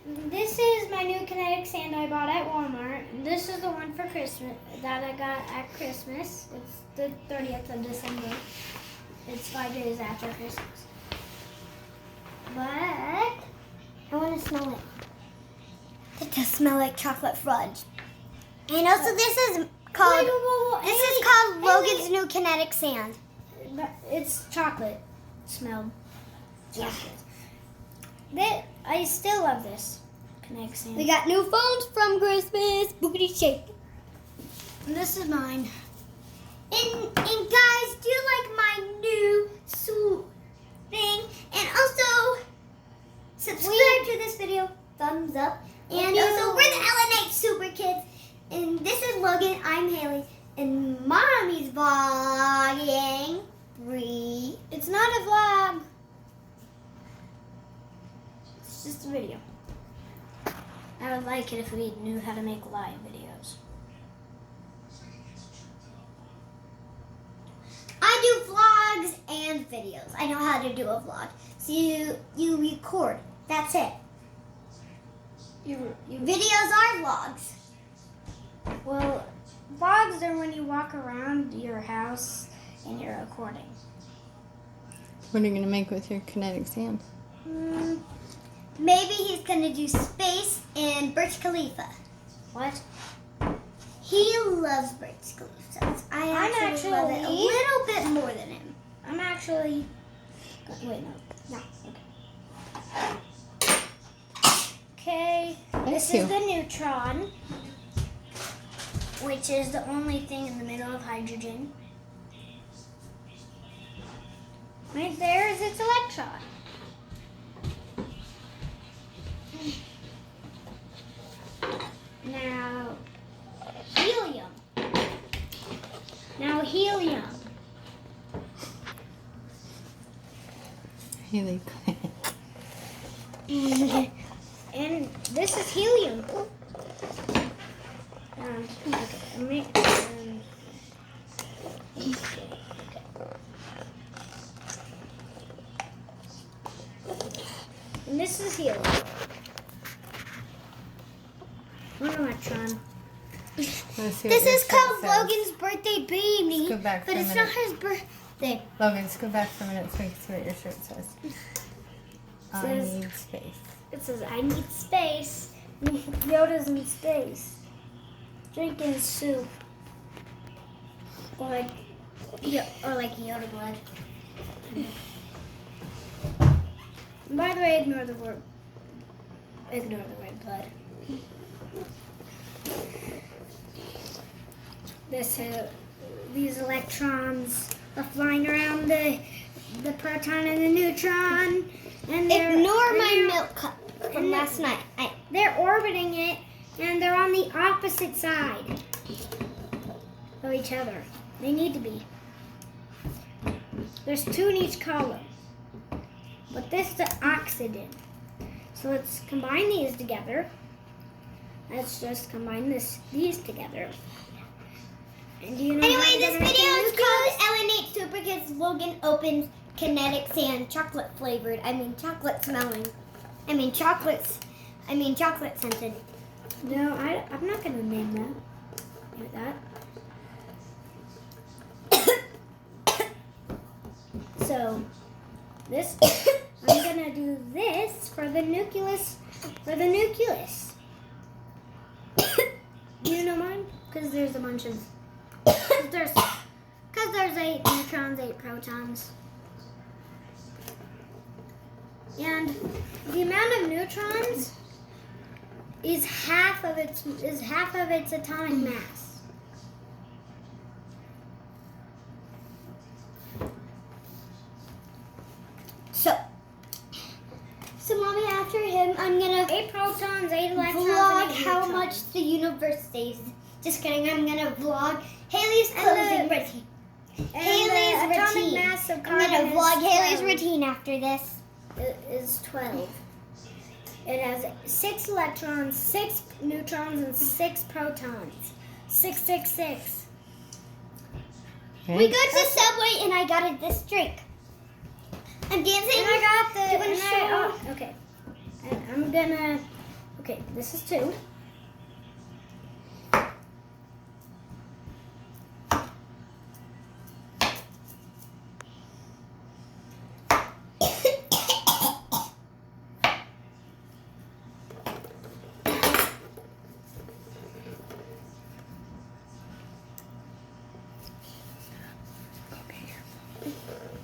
This is my new kinetic sand I bought at Walmart. This is the one for Christmas that I got at Christmas. It's the 30th of December. It's 5 days after Christmas. But I want to smell it. It does smell like chocolate fudge. And also, this is called Logan's new kinetic sand. It's chocolate smelled. Yeah. I still love this kinetic sand. We got new phones from Christmas. Boogity shake. And this is mine. And guys, do you like my new thing? And also, subscribe to this video. Thumbs up. And also, we're the LN8 Super Kids. And this is Logan. I'm Haley. And Mommy's vlogging. It's not a vlog. It's just a video. I would like it if we knew how to make live videos. I do vlogs and videos. I know how to do a vlog. So you record. That's it. Videos are vlogs. Well, vlogs are when you walk around your house and you're recording. What are you going to make with your kinetic sand? Maybe he's going to do space and Burj Khalifa. What? He loves Burj Khalifa. I actually love it a little bit more than him. I'm actually... Wait, no. Okay. This is the neutron, which is the only thing in the middle of hydrogen. Right there is its electron. Now, helium. Haley. And this is helium. And this is helium. One electron. This is called Logan's birthday baby, but it's not his birthday. Logan, let's go back for a minute so we can see what your shirt says. I need space. It says, I need space. Yoda's in space. Drinking soup. Or like Yoda blood. And by the way, ignore the word blood. These electrons are flying around the proton and the neutron. And ignore my milk cup from last night. They're orbiting it, and they're on the opposite side of each other. They need to be. There's 2 in each column. But this is the oxygen. So let's combine these together. Let's just combine these together. And do you know anyway, this video is called LN8 Super Kids Logan opens kinetic sand, chocolate flavored. Chocolate smelling. Chocolate scented. No, I'm not gonna name that. So this I'm gonna do this for the nucleus. Do you know mine? Because there's a bunch of there's 8 neutrons, 8 protons. And the amount of neutrons is half of its atomic mass. So mommy, after him, I'm gonna 8 protons, 8 electrons, vlog and 8 how neutrons. much the universe stays. Just kidding. I'm gonna vlog Haley's closing routine. Haley's atomic mass of I'm carbon gonna vlog is Haley's 12. routine after this. It is 12. It has 6 electrons, 6 neutrons, and 6 protons. 666. Okay. We go to Subway and I got this drink. I'm dancing. And I got doing a show. okay. And I'm gonna Okay, this is 2.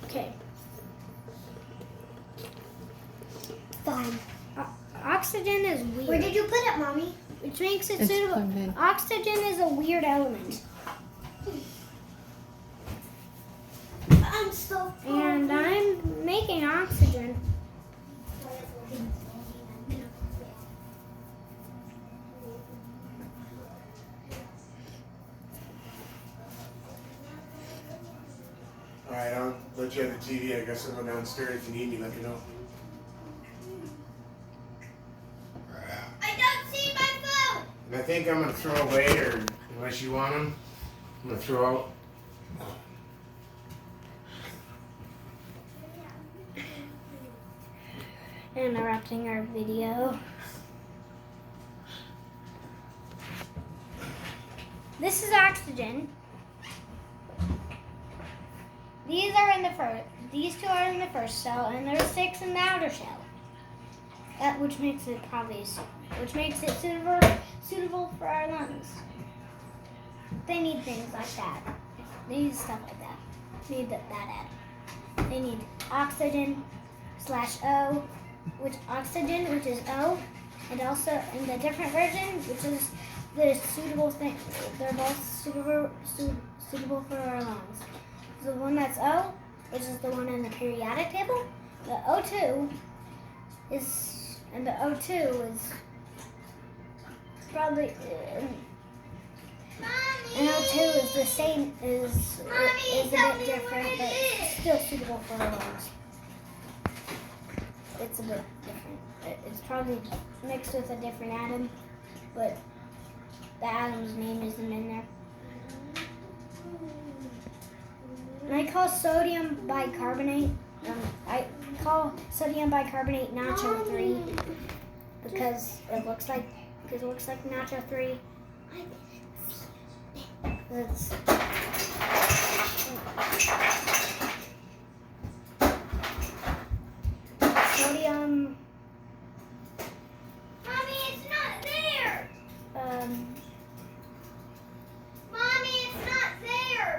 Okay. Fine. Oxygen is weird. Where did you put it, Mommy? Which makes it It's suitable. plugged in. Oxygen is a weird element. I'm so And I'm making oxygen. Alright, I'll let you have the TV. I guess I'll go downstairs. If you need me, let me know. I don't see my phone. And I think I'm gonna throw away, or unless you want them, I'm gonna throw out. Interrupting our video. This is oxygen. These are in the first. These 2 are in the first cell, and there's 6 in the outer shell. Which makes it suitable for our lungs. They need things like that. They need stuff like that. They need that added. They need oxygen /O, which is O, and also in the different version, which is the suitable thing. They're both suitable for our lungs. The one that's O, which is the one in the periodic table. The O2 is, and the O2 is probably, and O2 is the same, is a bit different, but still suitable for our lungs. It's a bit different. It's probably mixed with a different atom, but the atom's name isn't in there. And I call sodium bicarbonate. I call sodium bicarbonate Nacho 3 because it looks like Nacho 3. It's sodium. Mommy, it's not there. Mommy, it's not there.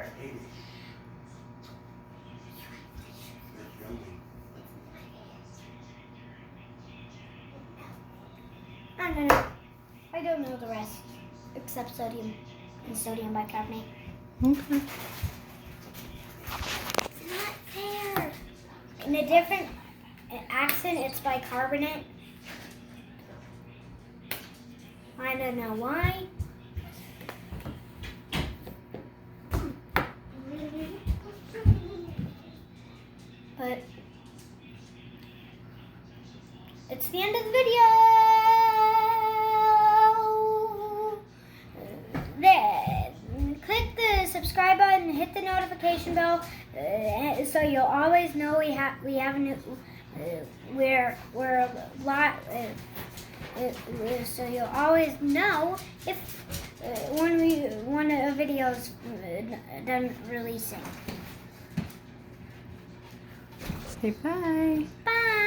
I don't know. I don't know the rest except sodium and sodium bicarbonate. Okay. It's not there. In a different accent, it's bicarbonate. I don't know why. But it's the end of the video. Click the subscribe button, hit the notification bell, so you'll always know we have a new we're live. So you'll always know if when a video's done releasing. Say bye. Bye.